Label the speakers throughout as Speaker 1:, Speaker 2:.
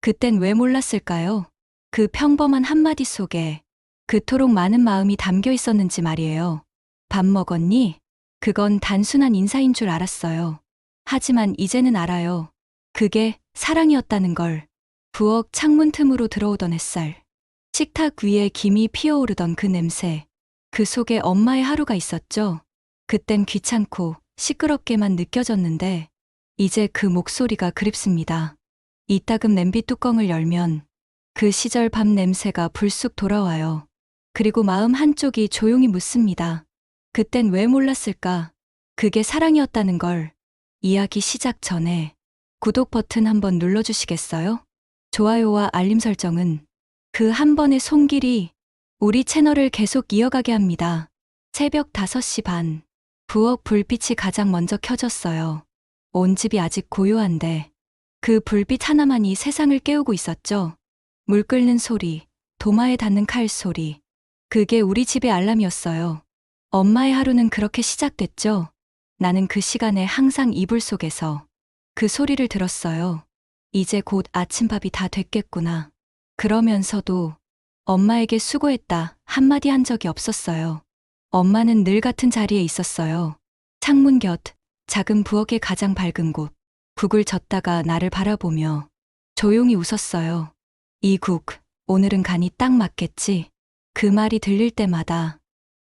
Speaker 1: 그땐 왜 몰랐을까요? 그 평범한 한마디 속에 그토록 많은 마음이 담겨 있었는지 말이에요. 밥 먹었니? 그건 단순한 인사인 줄 알았어요. 하지만 이제는 알아요. 그게 사랑이었다는 걸. 부엌 창문 틈으로 들어오던 햇살. 식탁 위에 김이 피어오르던 그 냄새. 그 속에 엄마의 하루가 있었죠. 그땐 귀찮고 시끄럽게만 느껴졌는데 이제 그 목소리가 그립습니다. 이따금 냄비 뚜껑을 열면 그 시절 밥 냄새가 불쑥 돌아와요. 그리고 마음 한쪽이 조용히 묻습니다. 그땐 왜 몰랐을까? 그게 사랑이었다는 걸. 이야기 시작 전에 구독 버튼 한번 눌러주시겠어요? 좋아요와 알림 설정은 그 한 번의 손길이 우리 채널을 계속 이어가게 합니다. 새벽 5시 반. 부엌 불빛이 가장 먼저 켜졌어요. 온 집이 아직 고요한데 그 불빛 하나만이 세상을 깨우고 있었죠. 물 끓는 소리, 도마에 닿는 칼 소리. 그게 우리 집의 알람이었어요. 엄마의 하루는 그렇게 시작됐죠. 나는 그 시간에 항상 이불 속에서 그 소리를 들었어요. 이제 곧 아침밥이 다 됐겠구나. 그러면서도 엄마에게 수고했다 한마디 한 적이 없었어요. 엄마는 늘 같은 자리에 있었어요. 창문 곁, 작은 부엌의 가장 밝은 곳. 국을 젓다가 나를 바라보며 조용히 웃었어요. 이 국, 오늘은 간이 딱 맞겠지. 그 말이 들릴 때마다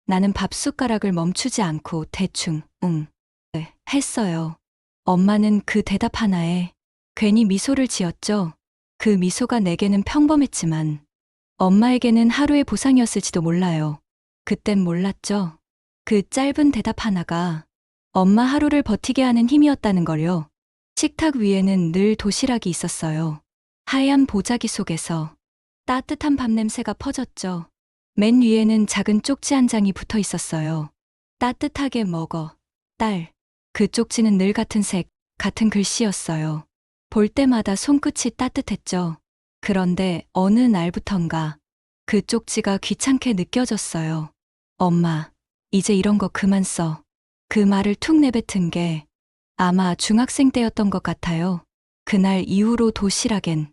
Speaker 1: 나는 밥 숟가락을 멈추지 않고 대충, 응, 네, 했어요. 엄마는 그 대답 하나에 괜히 미소를 지었죠. 그 미소가 내게는 평범했지만 엄마에게는 하루의 보상이었을지도 몰라요. 그땐 몰랐죠. 그 짧은 대답 하나가 엄마 하루를 버티게 하는 힘이었다는 걸요. 식탁 위에는 늘 도시락이 있었어요. 하얀 보자기 속에서 따뜻한 밥 냄새가 퍼졌죠. 맨 위에는 작은 쪽지 한 장이 붙어 있었어요. 따뜻하게 먹어, 딸. 그 쪽지는 늘 같은 색, 같은 글씨였어요. 볼 때마다 손끝이 따뜻했죠. 그런데 어느 날부턴가 그 쪽지가 귀찮게 느껴졌어요. 엄마, 이제 이런 거 그만 써. 그 말을 툭 내뱉은 게 아마 중학생 때였던 것 같아요. 그날 이후로 도시락엔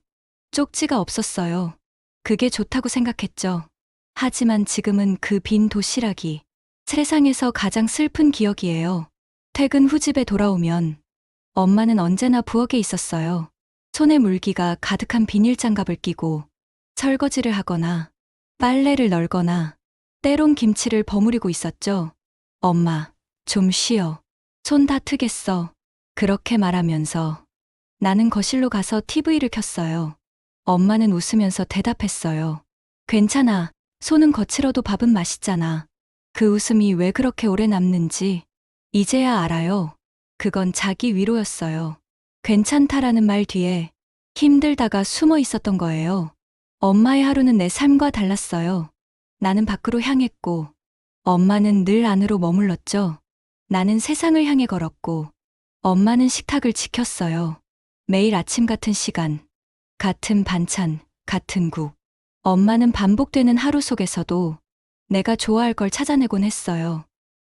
Speaker 1: 쪽지가 없었어요. 그게 좋다고 생각했죠. 하지만 지금은 그 빈 도시락이 세상에서 가장 슬픈 기억이에요. 퇴근 후 집에 돌아오면 엄마는 언제나 부엌에 있었어요. 손에 물기가 가득한 비닐 장갑을 끼고 설거지를 하거나 빨래를 널거나 때론 김치를 버무리고 있었죠. 엄마, 좀 쉬어. 손 다트겠어. 그렇게 말하면서 나는 거실로 가서 TV를 켰어요. 엄마는 웃으면서 대답했어요. 괜찮아. 손은 거칠어도 밥은 맛있잖아. 그 웃음이 왜 그렇게 오래 남는지 이제야 알아요. 그건 자기 위로였어요. 괜찮다라는 말 뒤에 힘들다가 숨어 있었던 거예요. 엄마의 하루는 내 삶과 달랐어요. 나는 밖으로 향했고 엄마는 늘 안으로 머물렀죠. 나는 세상을 향해 걸었고 엄마는 식탁을 지켰어요. 매일 아침 같은 시간, 같은 반찬, 같은 국. 엄마는 반복되는 하루 속에서도 내가 좋아할 걸 찾아내곤 했어요.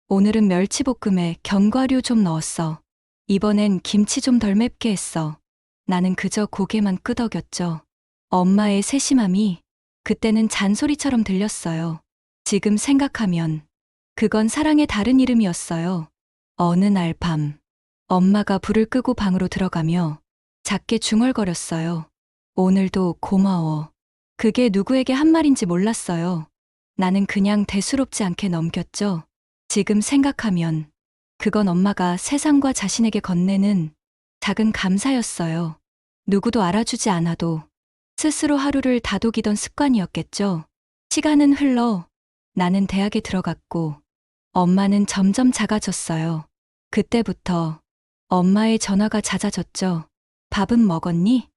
Speaker 1: 오늘은 멸치볶음에 견과류 좀 넣었어. 이번엔 김치 좀 덜 맵게 했어. 나는 그저 고개만 끄덕였죠. 엄마의 세심함이 그때는 잔소리처럼 들렸어요. 지금 생각하면 그건 사랑의 다른 이름이었어요. 어느 날 밤, 엄마가 불을 끄고 방으로 들어가며 작게 중얼거렸어요. 오늘도 고마워. 그게 누구에게 한 말인지 몰랐어요. 나는 그냥 대수롭지 않게 넘겼죠. 지금 생각하면 그건 엄마가 세상과 자신에게 건네는 작은 감사였어요. 누구도 알아주지 않아도 스스로 하루를 다독이던 습관이었겠죠. 시간은 흘러 나는 대학에 들어갔고 엄마는 점점 작아졌어요. 그때부터 엄마의 전화가 잦아졌죠. 밥은 먹었니?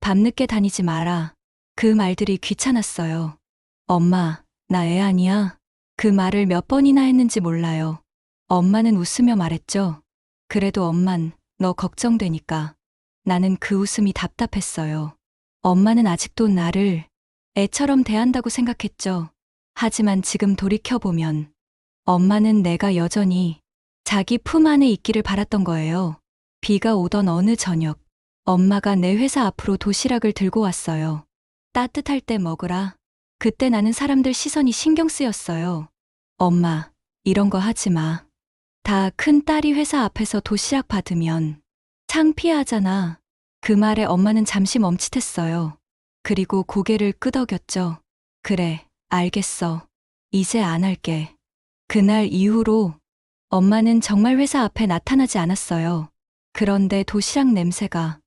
Speaker 1: 밤늦게 다니지 마라. 그 말들이 귀찮았어요. 엄마, 나 애 아니야. 그 말을 몇 번이나 했는지 몰라요. 엄마는 웃으며 말했죠. 그래도 엄만, 너 걱정되니까. 나는 그 웃음이 답답했어요. 엄마는 아직도 나를 애처럼 대한다고 생각했죠. 하지만 지금 돌이켜보면 엄마는 내가 여전히 자기 품 안에 있기를 바랐던 거예요. 비가 오던 어느 저녁, 엄마가 내 회사 앞으로 도시락을 들고 왔어요. 따뜻할 때 먹으라. 그때 나는 사람들 시선이 신경 쓰였어요. 엄마, 이런 거 하지 마. 다 큰 딸이 회사 앞에서 도시락 받으면 창피하잖아. 그 말에 엄마는 잠시 멈칫했어요. 그리고 고개를 끄덕였죠. 그래, 알겠어. 이제 안 할게. 그날 이후로 엄마는 정말 회사 앞에 나타나지 않았어요. 그런데 도시락 냄새가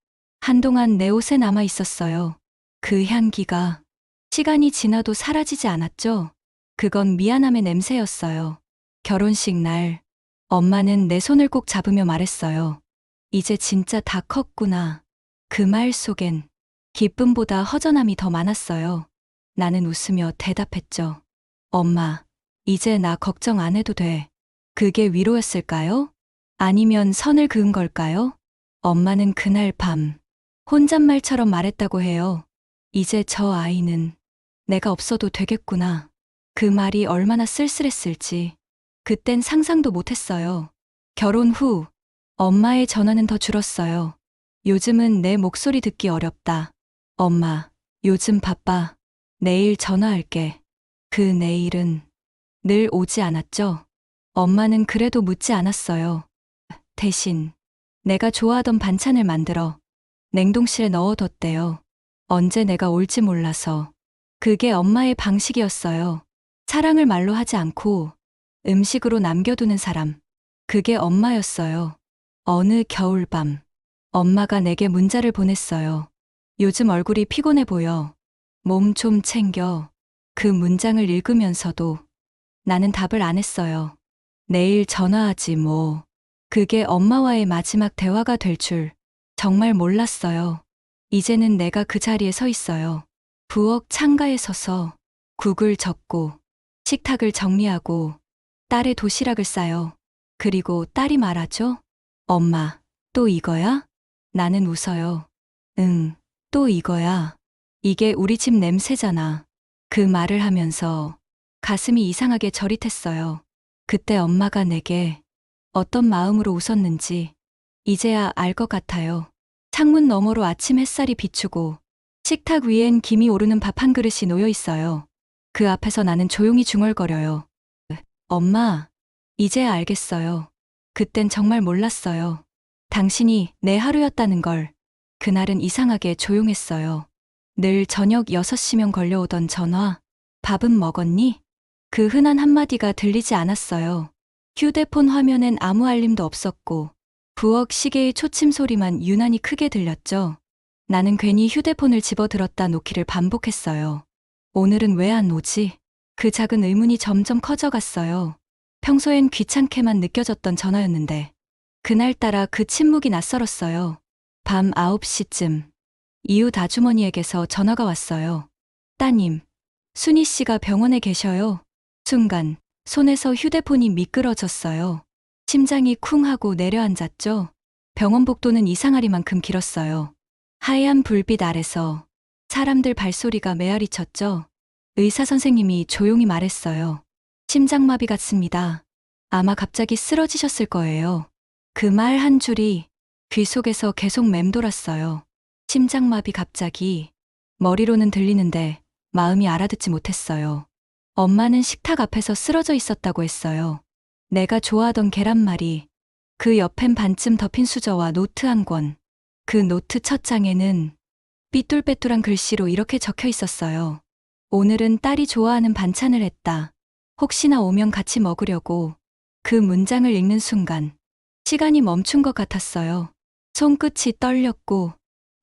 Speaker 1: 한동안 내 옷에 남아 있었어요. 그 향기가 시간이 지나도 사라지지 않았죠. 그건 미안함의 냄새였어요. 결혼식 날 엄마는 내 손을 꼭 잡으며 말했어요. 이제 진짜 다 컸구나. 그 말 속엔 기쁨보다 허전함이 더 많았어요. 나는 웃으며 대답했죠. 엄마, 이제 나 걱정 안 해도 돼. 그게 위로였을까요? 아니면 선을 그은 걸까요? 엄마는 그날 밤 혼잣말처럼 말했다고 해요. 이제 저 아이는 내가 없어도 되겠구나. 그 말이 얼마나 쓸쓸했을지 그땐 상상도 못했어요. 결혼 후 엄마의 전화는 더 줄었어요. 요즘은 내 목소리 듣기 어렵다. 엄마, 요즘 바빠. 내일 전화할게. 그 내일은 늘 오지 않았죠. 엄마는 그래도 묻지 않았어요. 대신 내가 좋아하던 반찬을 만들어 냉동실에 넣어뒀대요. 언제 내가 올지 몰라서. 그게 엄마의 방식이었어요. 사랑을 말로 하지 않고 음식으로 남겨두는 사람. 그게 엄마였어요. 어느 겨울밤, 엄마가 내게 문자를 보냈어요. 요즘 얼굴이 피곤해 보여. 몸 좀 챙겨. 그 문장을 읽으면서도 나는 답을 안 했어요. 내일 전화하지 뭐. 그게 엄마와의 마지막 대화가 될 줄 정말 몰랐어요. 이제는 내가 그 자리에 서 있어요. 부엌 창가에 서서 국을 적고 식탁을 정리하고 딸의 도시락을 싸요. 그리고 딸이 말하죠. 엄마, 또 이거야? 나는 웃어요. 응, 또 이거야. 이게 우리 집 냄새잖아. 그 말을 하면서 가슴이 이상하게 저릿했어요. 그때 엄마가 내게 어떤 마음으로 웃었는지 이제야 알 것 같아요. 창문 너머로 아침 햇살이 비추고 식탁 위엔 김이 오르는 밥 한 그릇이 놓여 있어요. 그 앞에서 나는 조용히 중얼거려요. 엄마, 이제야 알겠어요. 그땐 정말 몰랐어요. 당신이 내 하루였다는 걸. 그날은 이상하게 조용했어요. 늘 저녁 6시면 걸려오던 전화. 밥은 먹었니? 그 흔한 한마디가 들리지 않았어요. 휴대폰 화면엔 아무 알림도 없었고 부엌 시계의 초침 소리만 유난히 크게 들렸죠. 나는 괜히 휴대폰을 집어들었다 놓기를 반복했어요. 오늘은 왜 안 오지? 그 작은 의문이 점점 커져갔어요. 평소엔 귀찮게만 느껴졌던 전화였는데 그날따라 그 침묵이 낯설었어요. 밤 9시쯤 이웃 아주머니에게서 전화가 왔어요. 따님, 순희 씨가 병원에 계셔요. 순간 손에서 휴대폰이 미끄러졌어요. 심장이 쿵 하고 내려앉았죠. 병원 복도는 이상하리만큼 길었어요. 하얀 불빛 아래서 사람들 발소리가 메아리쳤죠. 의사 선생님이 조용히 말했어요. 심장마비 같습니다. 아마 갑자기 쓰러지셨을 거예요. 그 말 한 줄이 귀 속에서 계속 맴돌았어요. 심장마비 갑자기. 머리로는 들리는데 마음이 알아듣지 못했어요. 엄마는 식탁 앞에서 쓰러져 있었다고 했어요. 내가 좋아하던 계란말이, 그 옆엔 반쯤 덮인 수저와 노트 한 권. 그 노트 첫 장에는 삐뚤빼뚤한 글씨로 이렇게 적혀 있었어요. 오늘은 딸이 좋아하는 반찬을 했다. 혹시나 오면 같이 먹으려고. 그 문장을 읽는 순간 시간이 멈춘 것 같았어요. 손끝이 떨렸고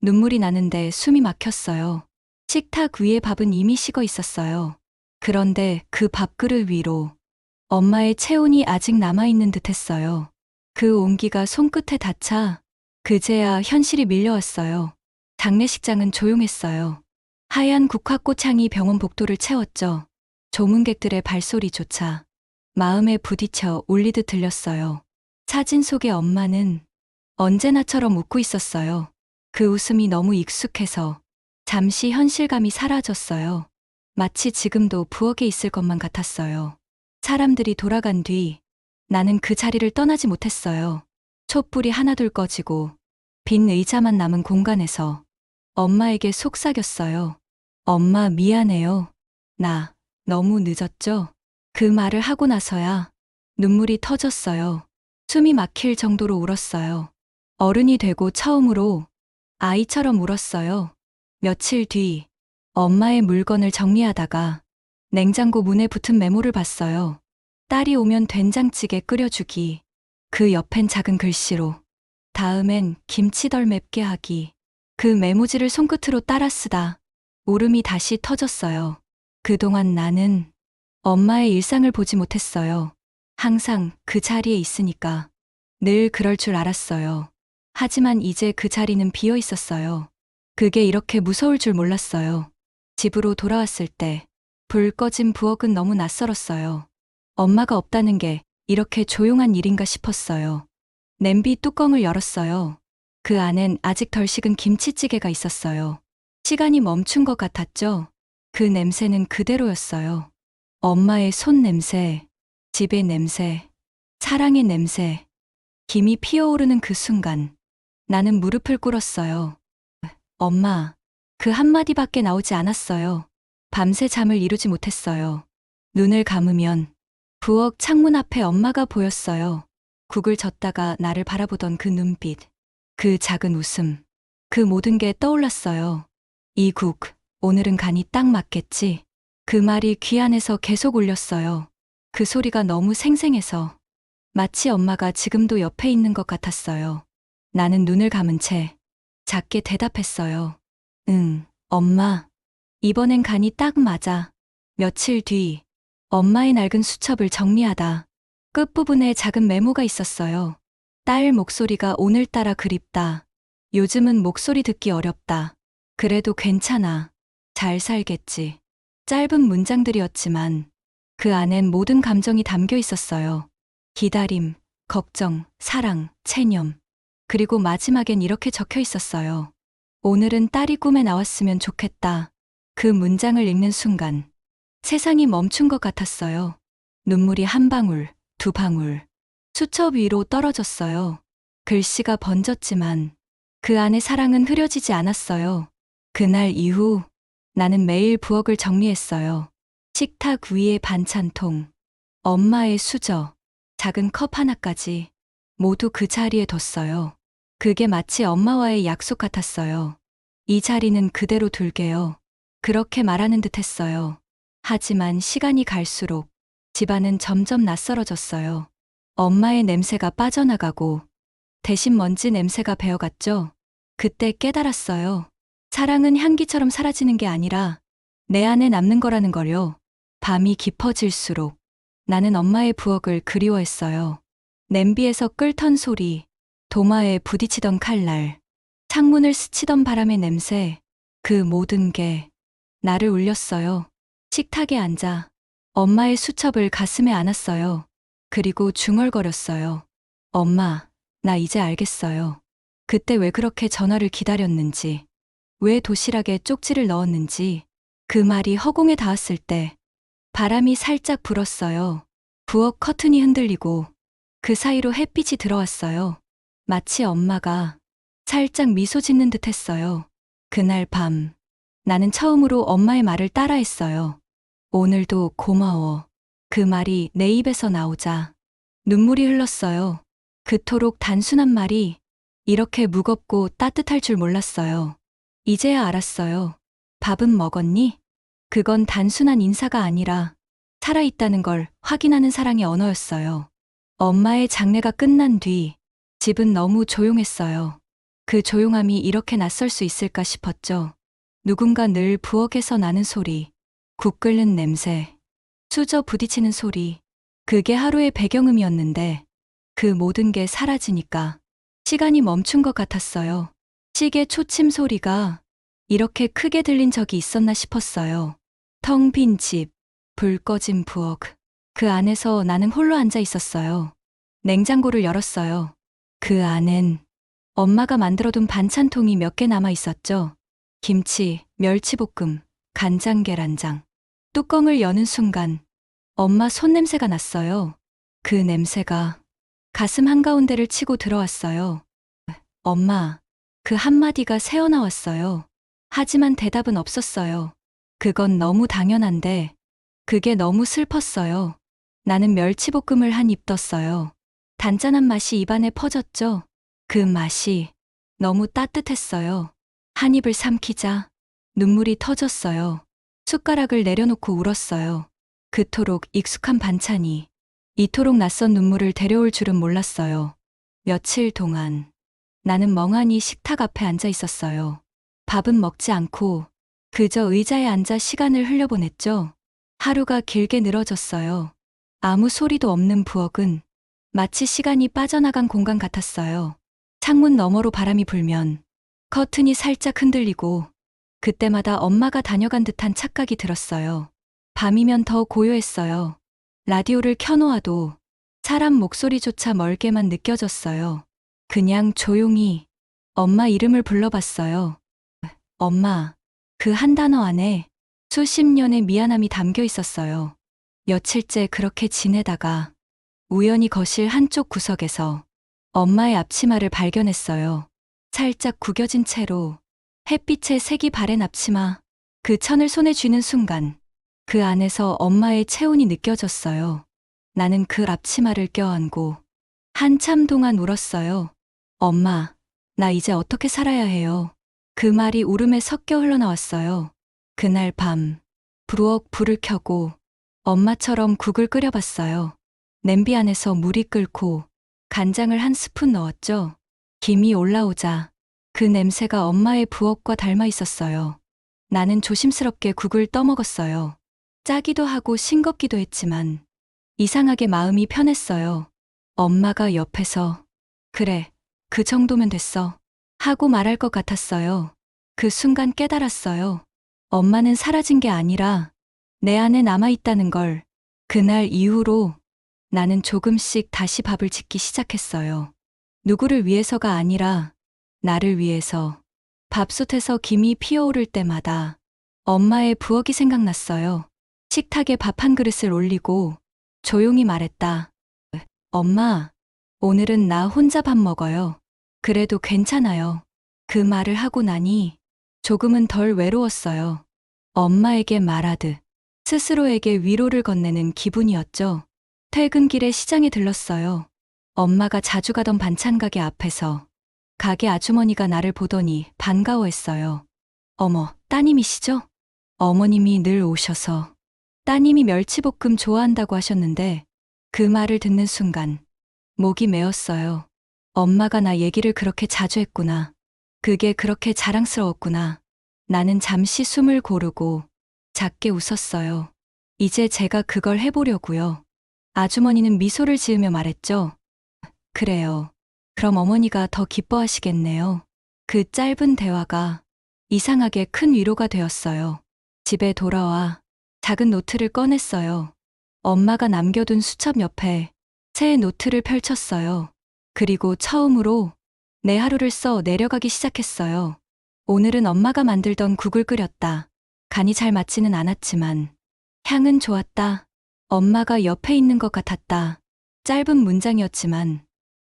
Speaker 1: 눈물이 나는데 숨이 막혔어요. 식탁 위에 밥은 이미 식어 있었어요. 그런데 그 밥그릇 위로 엄마의 체온이 아직 남아있는 듯 했어요. 그 온기가 손끝에 닿자 그제야 현실이 밀려왔어요. 장례식장은 조용했어요. 하얀 국화꽃향이 병원 복도를 채웠죠. 조문객들의 발소리조차 마음에 부딪혀 울리듯 들렸어요. 사진 속의 엄마는 언제나처럼 웃고 있었어요. 그 웃음이 너무 익숙해서 잠시 현실감이 사라졌어요. 마치 지금도 부엌에 있을 것만 같았어요. 사람들이 돌아간 뒤 나는 그 자리를 떠나지 못했어요. 촛불이 하나둘 꺼지고 빈 의자만 남은 공간에서 엄마에게 속삭였어요. 엄마 미안해요. 나 너무 늦었죠? 그 말을 하고 나서야 눈물이 터졌어요. 숨이 막힐 정도로 울었어요. 어른이 되고 처음으로 아이처럼 울었어요. 며칠 뒤 엄마의 물건을 정리하다가 냉장고 문에 붙은 메모를 봤어요. 딸이 오면 된장찌개 끓여주기. 그 옆엔 작은 글씨로 다음엔 김치 덜 맵게 하기. 그 메모지를 손끝으로 따라 쓰다 울음이 다시 터졌어요. 그동안 나는 엄마의 일상을 보지 못했어요. 항상 그 자리에 있으니까 늘 그럴 줄 알았어요. 하지만 이제 그 자리는 비어 있었어요. 그게 이렇게 무서울 줄 몰랐어요. 집으로 돌아왔을 때 불 꺼진 부엌은 너무 낯설었어요. 엄마가 없다는 게 이렇게 조용한 일인가 싶었어요. 냄비 뚜껑을 열었어요. 그 안엔 아직 덜 식은 김치찌개가 있었어요. 시간이 멈춘 것 같았죠? 그 냄새는 그대로였어요. 엄마의 손 냄새, 집의 냄새, 사랑의 냄새. 김이 피어오르는 그 순간 나는 무릎을 꿇었어요. 엄마, 그 한마디밖에 나오지 않았어요. 밤새 잠을 이루지 못했어요. 눈을 감으면 부엌 창문 앞에 엄마가 보였어요. 국을 젓다가 나를 바라보던 그 눈빛, 그 작은 웃음, 그 모든 게 떠올랐어요. 이 국, 오늘은 간이 딱 맞겠지. 그 말이 귀 안에서 계속 울렸어요. 그 소리가 너무 생생해서 마치 엄마가 지금도 옆에 있는 것 같았어요. 나는 눈을 감은 채 작게 대답했어요. 응, 엄마. 이번엔 간이 딱 맞아. 며칠 뒤 엄마의 낡은 수첩을 정리하다 끝부분에 작은 메모가 있었어요. 딸 목소리가 오늘따라 그립다. 요즘은 목소리 듣기 어렵다. 그래도 괜찮아. 잘 살겠지. 짧은 문장들이었지만 그 안엔 모든 감정이 담겨 있었어요. 기다림, 걱정, 사랑, 체념. 그리고 마지막엔 이렇게 적혀 있었어요. 오늘은 딸이 꿈에 나왔으면 좋겠다. 그 문장을 읽는 순간 세상이 멈춘 것 같았어요. 눈물이 한 방울, 두 방울 수첩 위로 떨어졌어요. 글씨가 번졌지만 그 안에 사랑은 흐려지지 않았어요. 그날 이후 나는 매일 부엌을 정리했어요. 식탁 위에 반찬통, 엄마의 수저, 작은 컵 하나까지 모두 그 자리에 뒀어요. 그게 마치 엄마와의 약속 같았어요. 이 자리는 그대로 둘게요. 그렇게 말하는 듯 했어요. 하지만 시간이 갈수록 집안은 점점 낯설어졌어요. 엄마의 냄새가 빠져나가고 대신 먼지 냄새가 배어갔죠. 그때 깨달았어요. 사랑은 향기처럼 사라지는 게 아니라 내 안에 남는 거라는 걸요. 밤이 깊어질수록 나는 엄마의 부엌을 그리워했어요. 냄비에서 끓던 소리, 도마에 부딪히던 칼날, 창문을 스치던 바람의 냄새, 그 모든 게 나를 울렸어요. 식탁에 앉아 엄마의 수첩을 가슴에 안았어요. 그리고 중얼거렸어요. 엄마, 나 이제 알겠어요. 그때 왜 그렇게 전화를 기다렸는지, 왜 도시락에 쪽지를 넣었는지. 그 말이 허공에 닿았을 때 바람이 살짝 불었어요. 부엌 커튼이 흔들리고 그 사이로 햇빛이 들어왔어요. 마치 엄마가 살짝 미소 짓는 듯 했어요. 그날 밤 나는 처음으로 엄마의 말을 따라했어요. 오늘도 고마워. 그 말이 내 입에서 나오자 눈물이 흘렀어요. 그토록 단순한 말이 이렇게 무겁고 따뜻할 줄 몰랐어요. 이제야 알았어요. 밥은 먹었니? 그건 단순한 인사가 아니라 살아있다는 걸 확인하는 사랑의 언어였어요. 엄마의 장례가 끝난 뒤 집은 너무 조용했어요. 그 조용함이 이렇게 낯설 수 있을까 싶었죠. 누군가 늘 부엌에서 나는 소리, 국 끓는 냄새, 수저 부딪히는 소리, 그게 하루의 배경음이었는데 그 모든 게 사라지니까 시간이 멈춘 것 같았어요. 시계 초침 소리가 이렇게 크게 들린 적이 있었나 싶었어요. 텅 빈 집, 불 꺼진 부엌, 그 안에서 나는 홀로 앉아 있었어요. 냉장고를 열었어요. 그 안엔 엄마가 만들어둔 반찬통이 몇 개 남아 있었죠. 김치, 멸치볶음, 간장 계란장. 뚜껑을 여는 순간 엄마 손냄새가 났어요. 그 냄새가 가슴 한가운데를 치고 들어왔어요. 엄마, 그 한마디가 새어나왔어요. 하지만 대답은 없었어요. 그건 너무 당연한데, 그게 너무 슬펐어요. 나는 멸치볶음을 한 입 떴어요. 단짠한 맛이 입안에 퍼졌죠. 그 맛이 너무 따뜻했어요. 한 입을 삼키자 눈물이 터졌어요. 숟가락을 내려놓고 울었어요. 그토록 익숙한 반찬이 이토록 낯선 눈물을 데려올 줄은 몰랐어요. 며칠 동안 나는 멍하니 식탁 앞에 앉아 있었어요. 밥은 먹지 않고 그저 의자에 앉아 시간을 흘려보냈죠. 하루가 길게 늘어졌어요. 아무 소리도 없는 부엌은 마치 시간이 빠져나간 공간 같았어요. 창문 너머로 바람이 불면 커튼이 살짝 흔들리고 그때마다 엄마가 다녀간 듯한 착각이 들었어요. 밤이면 더 고요했어요. 라디오를 켜놓아도 사람 목소리조차 멀게만 느껴졌어요. 그냥 조용히 엄마 이름을 불러봤어요. 엄마. 그 한 단어 안에 수십 년의 미안함이 담겨 있었어요. 며칠째 그렇게 지내다가 우연히 거실 한쪽 구석에서 엄마의 앞치마를 발견했어요. 살짝 구겨진 채로 햇빛에 색이 바랜 앞치마. 그 천을 손에 쥐는 순간 그 안에서 엄마의 체온이 느껴졌어요. 나는 그 앞치마를 껴안고 한참 동안 울었어요. 엄마, 나 이제 어떻게 살아야 해요? 그 말이 울음에 섞여 흘러나왔어요. 그날 밤 부엌 불을 켜고 엄마처럼 국을 끓여봤어요. 냄비 안에서 물이 끓고 간장을 한 스푼 넣었죠. 김이 올라오자 그 냄새가 엄마의 부엌과 닮아 있었어요. 나는 조심스럽게 국을 떠먹었어요. 짜기도 하고 싱겁기도 했지만 이상하게 마음이 편했어요. 엄마가 옆에서 그래, 그 정도면 됐어 하고 말할 것 같았어요. 그 순간 깨달았어요. 엄마는 사라진 게 아니라 내 안에 남아있다는 걸. 그날 이후로 나는 조금씩 다시 밥을 짓기 시작했어요. 누구를 위해서가 아니라 나를 위해서. 밥솥에서 김이 피어오를 때마다 엄마의 부엌이 생각났어요. 식탁에 밥 한 그릇을 올리고 조용히 말했다. 엄마, 오늘은 나 혼자 밥 먹어요. 그래도 괜찮아요. 그 말을 하고 나니 조금은 덜 외로웠어요. 엄마에게 말하듯 스스로에게 위로를 건네는 기분이었죠. 퇴근길에 시장에 들렀어요. 엄마가 자주 가던 반찬 가게 앞에서 가게 아주머니가 나를 보더니 반가워했어요. 어머, 따님이시죠? 어머님이 늘 오셔서 따님이 멸치볶음 좋아한다고 하셨는데 그 말을 듣는 순간 목이 메었어요. 엄마가 나 얘기를 그렇게 자주 했구나. 그게 그렇게 자랑스러웠구나. 나는 잠시 숨을 고르고 작게 웃었어요. 이제 제가 그걸 해보려고요. 아주머니는 미소를 지으며 말했죠. 그래요. 그럼 어머니가 더 기뻐하시겠네요. 그 짧은 대화가 이상하게 큰 위로가 되었어요. 집에 돌아와 작은 노트를 꺼냈어요. 엄마가 남겨둔 수첩 옆에 새 노트를 펼쳤어요. 그리고 처음으로 내 하루를 써 내려가기 시작했어요. 오늘은 엄마가 만들던 국을 끓였다. 간이 잘 맞지는 않았지만 향은 좋았다. 엄마가 옆에 있는 것 같았다. 짧은 문장이었지만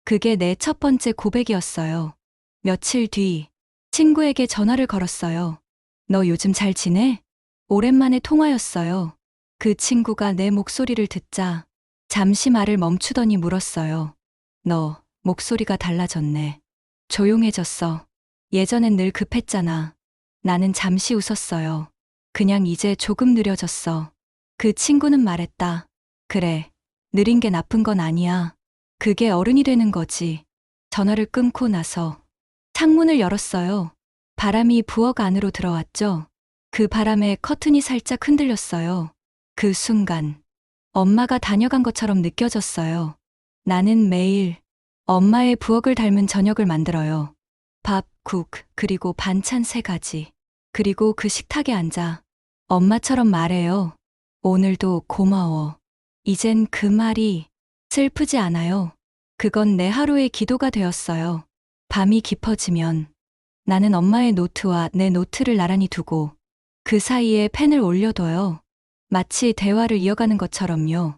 Speaker 1: 그게 내 첫 번째 고백이었어요. 며칠 뒤 친구에게 전화를 걸었어요. 너 요즘 잘 지내? 오랜만에 통화였어요. 그 친구가 내 목소리를 듣자 잠시 말을 멈추더니 물었어요. 너 목소리가 달라졌네. 조용해졌어. 예전엔 늘 급했잖아. 나는 잠시 웃었어요. 그냥 이제 조금 느려졌어. 그 친구는 말했다. 그래, 느린 게 나쁜 건 아니야. 그게 어른이 되는 거지. 전화를 끊고 나서 창문을 열었어요. 바람이 부엌 안으로 들어왔죠. 그 바람에 커튼이 살짝 흔들렸어요. 그 순간 엄마가 다녀간 것처럼 느껴졌어요. 나는 매일 엄마의 부엌을 닮은 저녁을 만들어요. 밥, 국, 그리고 반찬 3가지. 그리고 그 식탁에 앉아 엄마처럼 말해요. 오늘도 고마워. 이젠 그 말이 슬프지 않아요. 그건 내 하루의 기도가 되었어요. 밤이 깊어지면 나는 엄마의 노트와 내 노트를 나란히 두고 그 사이에 펜을 올려둬요. 마치 대화를 이어가는 것처럼요.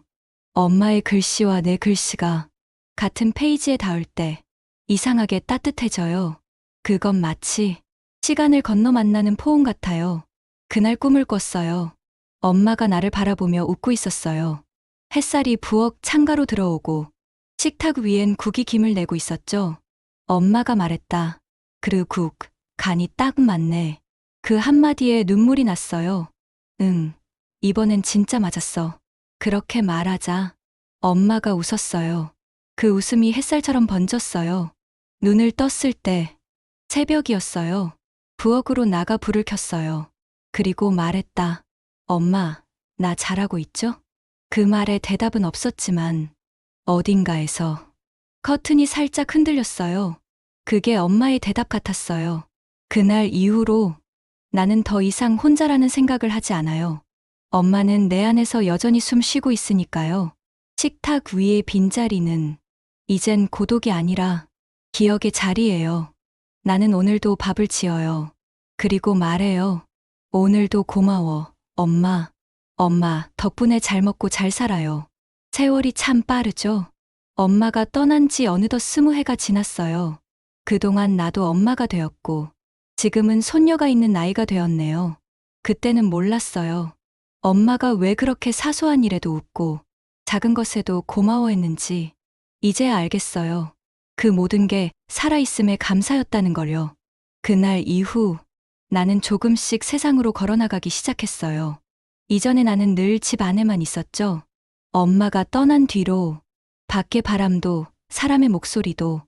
Speaker 1: 엄마의 글씨와 내 글씨가 같은 페이지에 닿을 때 이상하게 따뜻해져요. 그건 마치 시간을 건너 만나는 포옹 같아요. 그날 꿈을 꿨어요. 엄마가 나를 바라보며 웃고 있었어요. 햇살이 부엌 창가로 들어오고 식탁 위엔 국이 김을 내고 있었죠. 엄마가 말했다. 그 국, 간이 딱 맞네. 그 한마디에 눈물이 났어요. 응, 이번엔 진짜 맞았어. 그렇게 말하자 엄마가 웃었어요. 그 웃음이 햇살처럼 번졌어요. 눈을 떴을 때 새벽이었어요. 부엌으로 나가 불을 켰어요. 그리고 말했다. 엄마, 나 잘하고 있죠? 그 말에 대답은 없었지만 어딘가에서 커튼이 살짝 흔들렸어요. 그게 엄마의 대답 같았어요. 그날 이후로 나는 더 이상 혼자라는 생각을 하지 않아요. 엄마는 내 안에서 여전히 숨 쉬고 있으니까요. 식탁 위의 빈자리는 이젠 고독이 아니라 기억의 자리예요. 나는 오늘도 밥을 지어요. 그리고 말해요. 오늘도 고마워, 엄마. 엄마, 덕분에 잘 먹고 잘 살아요. 세월이 참 빠르죠? 엄마가 떠난 지 어느덧 20해가 지났어요. 그동안 나도 엄마가 되었고, 지금은 손녀가 있는 나이가 되었네요. 그때는 몰랐어요. 엄마가 왜 그렇게 사소한 일에도 웃고, 작은 것에도 고마워했는지, 이제야 알겠어요. 그 모든 게 살아있음에 감사였다는 걸요. 그날 이후, 나는 조금씩 세상으로 걸어나가기 시작했어요. 이전에 나는 늘 집 안에만 있었죠. 엄마가 떠난 뒤로 밖의 바람도 사람의 목소리도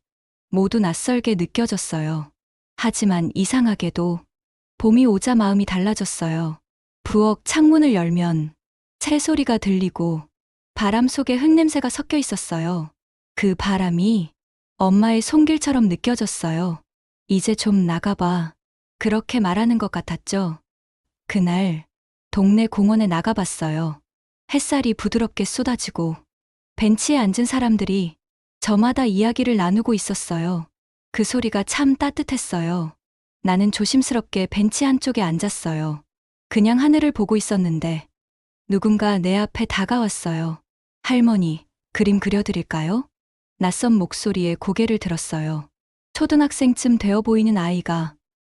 Speaker 1: 모두 낯설게 느껴졌어요. 하지만 이상하게도 봄이 오자 마음이 달라졌어요. 부엌 창문을 열면 새소리가 들리고 바람 속에 흙냄새가 섞여 있었어요. 그 바람이 엄마의 손길처럼 느껴졌어요. 이제 좀 나가봐. 그렇게 말하는 것 같았죠. 그날 동네 공원에 나가봤어요. 햇살이 부드럽게 쏟아지고 벤치에 앉은 사람들이 저마다 이야기를 나누고 있었어요. 그 소리가 참 따뜻했어요. 나는 조심스럽게 벤치 한쪽에 앉았어요. 그냥 하늘을 보고 있었는데 누군가 내 앞에 다가왔어요. 할머니, 그림 그려드릴까요? 낯선 목소리에 고개를 들었어요. 초등학생쯤 되어 보이는 아이가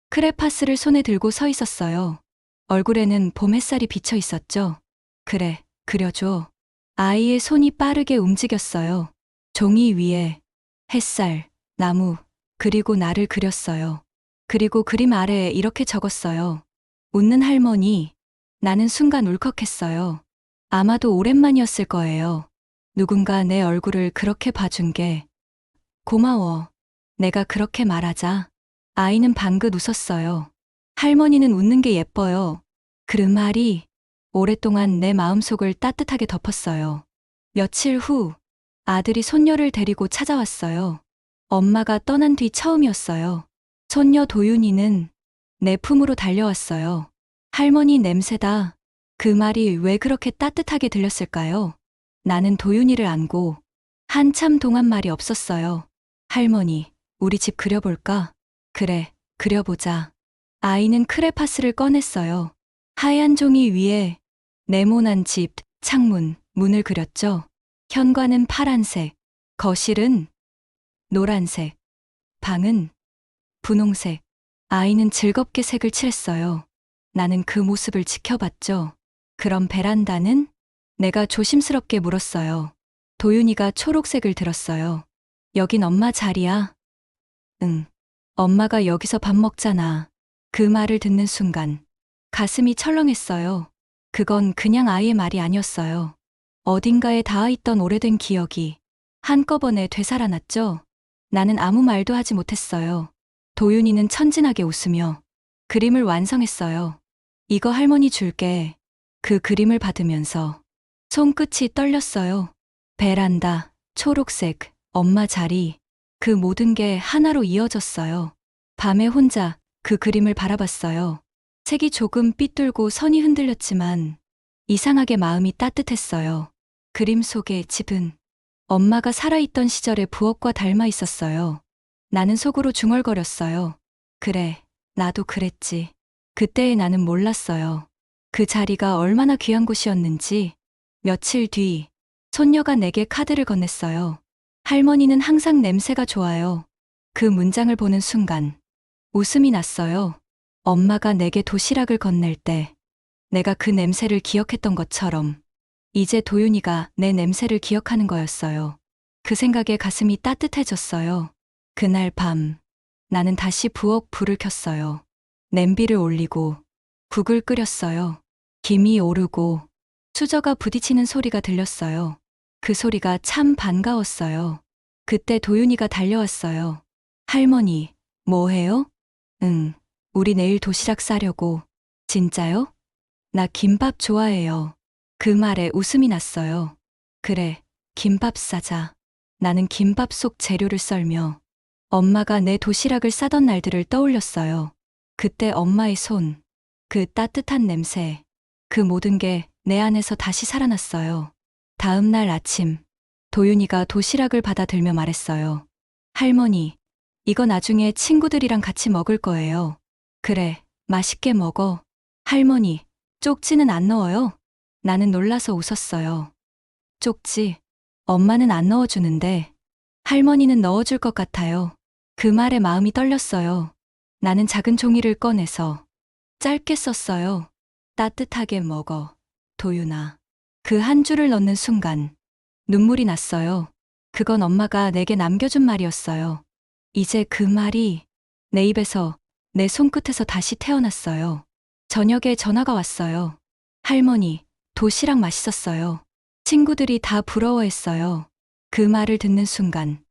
Speaker 1: 크레파스를 손에 들고 서 있었어요. 얼굴에는 봄 햇살이 비쳐 있었죠. 그래, 그려줘. 아이의 손이 빠르게 움직였어요. 종이 위에 햇살, 나무, 그리고 나를 그렸어요. 그리고 그림 아래에 이렇게 적었어요. 웃는 할머니. 나는 순간 울컥했어요. 아마도 오랜만이었을 거예요. 누군가 내 얼굴을 그렇게 봐준 게. 고마워. 내가 그렇게 말하자 아이는 방긋 웃었어요. 할머니는 웃는 게 예뻐요. 그 말이 오랫동안 내 마음속을 따뜻하게 덮었어요. 며칠 후 아들이 손녀를 데리고 찾아왔어요. 엄마가 떠난 뒤 처음이었어요. 손녀 도윤이는 내 품으로 달려왔어요. 할머니 냄새다. 그 말이 왜 그렇게 따뜻하게 들렸을까요? 나는 도윤이를 안고 한참 동안 말이 없었어요. 할머니, 우리 집 그려볼까? 그래, 그려보자. 아이는 크레파스를 꺼냈어요. 하얀 종이 위에 네모난 집, 창문, 문을 그렸죠. 현관은 파란색, 거실은 노란색, 방은 분홍색. 아이는 즐겁게 색을 칠했어요. 나는 그 모습을 지켜봤죠. 그럼 베란다는? 내가 조심스럽게 물었어요. 도윤이가 초록색을 들었어요. 여긴 엄마 자리야. 응. 엄마가 여기서 밥 먹잖아. 그 말을 듣는 순간 가슴이 철렁했어요. 그건 그냥 아이의 말이 아니었어요. 어딘가에 닿아있던 오래된 기억이 한꺼번에 되살아났죠. 나는 아무 말도 하지 못했어요. 도윤이는 천진하게 웃으며 그림을 완성했어요. 이거 할머니 줄게. 그 그림을 받으면서 손끝이 떨렸어요. 베란다, 초록색, 엄마 자리, 그 모든 게 하나로 이어졌어요. 밤에 혼자 그 그림을 바라봤어요. 색이 조금 삐뚤고 선이 흔들렸지만 이상하게 마음이 따뜻했어요. 그림 속의 집은 엄마가 살아있던 시절의 부엌과 닮아 있었어요. 나는 속으로 중얼거렸어요. 그래, 나도 그랬지. 그때의 나는 몰랐어요. 그 자리가 얼마나 귀한 곳이었는지. 며칠 뒤 손녀가 내게 카드를 건넸어요. 할머니는 항상 냄새가 좋아요. 그 문장을 보는 순간 웃음이 났어요. 엄마가 내게 도시락을 건넬 때 내가 그 냄새를 기억했던 것처럼 이제 도윤이가 내 냄새를 기억하는 거였어요. 그 생각에 가슴이 따뜻해졌어요. 그날 밤 나는 다시 부엌 불을 켰어요. 냄비를 올리고 국을 끓였어요. 김이 오르고 수저가 부딪히는 소리가 들렸어요. 그 소리가 참 반가웠어요. 그때 도윤이가 달려왔어요. 할머니, 뭐 해요? 응, 우리 내일 도시락 싸려고. 진짜요? 나 김밥 좋아해요. 그 말에 웃음이 났어요. 그래, 김밥 싸자. 나는 김밥 속 재료를 썰며 엄마가 내 도시락을 싸던 날들을 떠올렸어요. 그때 엄마의 손, 그 따뜻한 냄새, 그 모든 게 내 안에서 다시 살아났어요. 다음 날 아침, 도윤이가 도시락을 받아 들며 말했어요. 할머니, 이거 나중에 친구들이랑 같이 먹을 거예요. 그래, 맛있게 먹어. 할머니, 쪽지는 안 넣어요? 나는 놀라서 웃었어요. 쪽지, 엄마는 안 넣어주는데 할머니는 넣어줄 것 같아요. 그 말에 마음이 떨렸어요. 나는 작은 종이를 꺼내서 짧게 썼어요. 따뜻하게 먹어, 도윤아. 그 한 줄을 넣는 순간 눈물이 났어요. 그건 엄마가 내게 남겨준 말이었어요. 이제 그 말이 내 입에서, 내 손끝에서 다시 태어났어요. 저녁에 전화가 왔어요. 할머니, 도시락 맛있었어요. 친구들이 다 부러워했어요. 그 말을 듣는 순간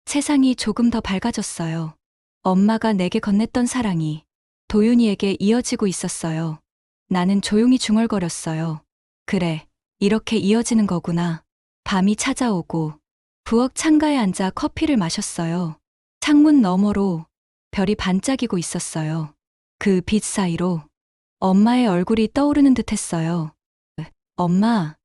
Speaker 1: 세상이 조금 더 밝아졌어요. 엄마가 내게 건넸던 사랑이 도윤이에게 이어지고 있었어요. 나는 조용히 중얼거렸어요. 그래, 이렇게 이어지는 거구나. 밤이 찾아오고 부엌 창가에 앉아 커피를 마셨어요. 창문 너머로 별이 반짝이고 있었어요. 그 빛 사이로 엄마의 얼굴이 떠오르는 듯 했어요. 엄마,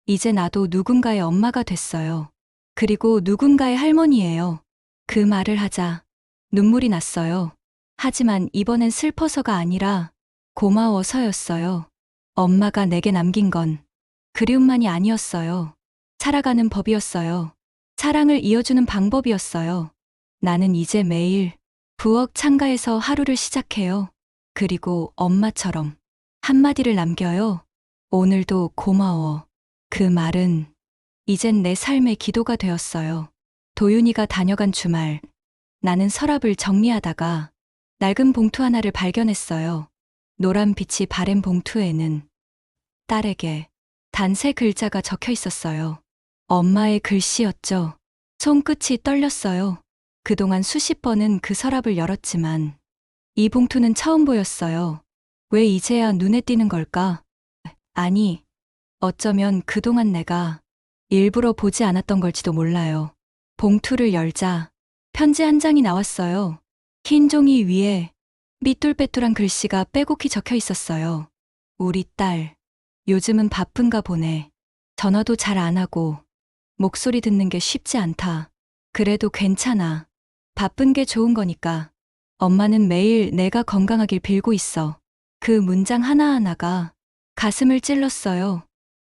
Speaker 1: 이제 나도 누군가의 엄마가 됐어요. 그리고 누군가의 할머니예요. 그 말을 하자 눈물이 났어요. 하지만 이번엔 슬퍼서가 아니라 고마워서였어요. 엄마가 내게 남긴 건 그리움만이 아니었어요. 살아가는 법이었어요. 사랑을 이어주는 방법이었어요. 나는 이제 매일 부엌 창가에서 하루를 시작해요. 그리고 엄마처럼 한마디를 남겨요. 오늘도 고마워. 그 말은 이젠 내 삶의 기도가 되었어요. 도윤이가 다녀간 주말, 나는 서랍을 정리하다가 낡은 봉투 하나를 발견했어요. 노란 빛이 바랜 봉투에는 딸에게 단 3글자가 적혀 있었어요. 엄마의 글씨였죠. 손끝이 떨렸어요. 그동안 수십 번은 그 서랍을 열었지만 이 봉투는 처음 보였어요. 왜 이제야 눈에 띄는 걸까? 아니, 어쩌면 그동안 내가 일부러 보지 않았던 걸지도 몰라요. 봉투를 열자 편지 한 장이 나왔어요. 흰 종이 위에 삐뚤빼뚤한 글씨가 빼곡히 적혀 있었어요. 우리 딸, 요즘은 바쁜가 보네. 전화도 잘 안 하고 목소리 듣는 게 쉽지 않다. 그래도 괜찮아. 바쁜 게 좋은 거니까. 엄마는 매일 내가 건강하길 빌고 있어. 그 문장 하나하나가 가슴을 찔렀어요.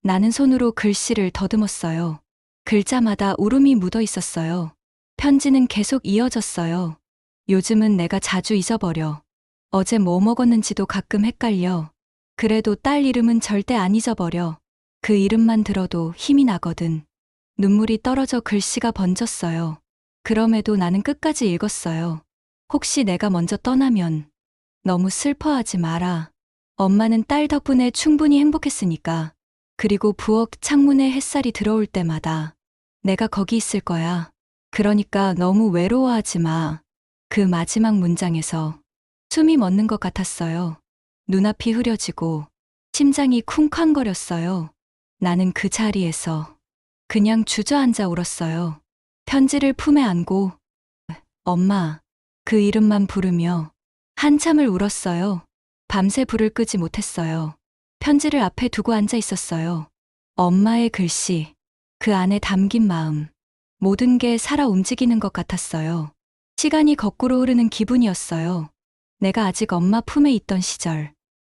Speaker 1: 나는 손으로 글씨를 더듬었어요. 글자마다 울음이 묻어 있었어요. 편지는 계속 이어졌어요. 요즘은 내가 자주 잊어버려. 어제 뭐 먹었는지도 가끔 헷갈려. 그래도 딸 이름은 절대 안 잊어버려. 그 이름만 들어도 힘이 나거든. 눈물이 떨어져 글씨가 번졌어요. 그럼에도 나는 끝까지 읽었어요. 혹시 내가 먼저 떠나면 너무 슬퍼하지 마라. 엄마는 딸 덕분에 충분히 행복했으니까. 그리고 부엌 창문에 햇살이 들어올 때마다 내가 거기 있을 거야. 그러니까 너무 외로워하지 마. 그 마지막 문장에서 숨이 멎는 것 같았어요. 눈앞이 흐려지고 심장이 쿵쾅거렸어요. 나는 그 자리에서 그냥 주저앉아 울었어요. 편지를 품에 안고 엄마, 그 이름만 부르며 한참을 울었어요. 밤새 불을 끄지 못했어요. 편지를 앞에 두고 앉아 있었어요. 엄마의 글씨, 그 안에 담긴 마음, 모든 게 살아 움직이는 것 같았어요. 시간이 거꾸로 흐르는 기분이었어요. 내가 아직 엄마 품에 있던 시절,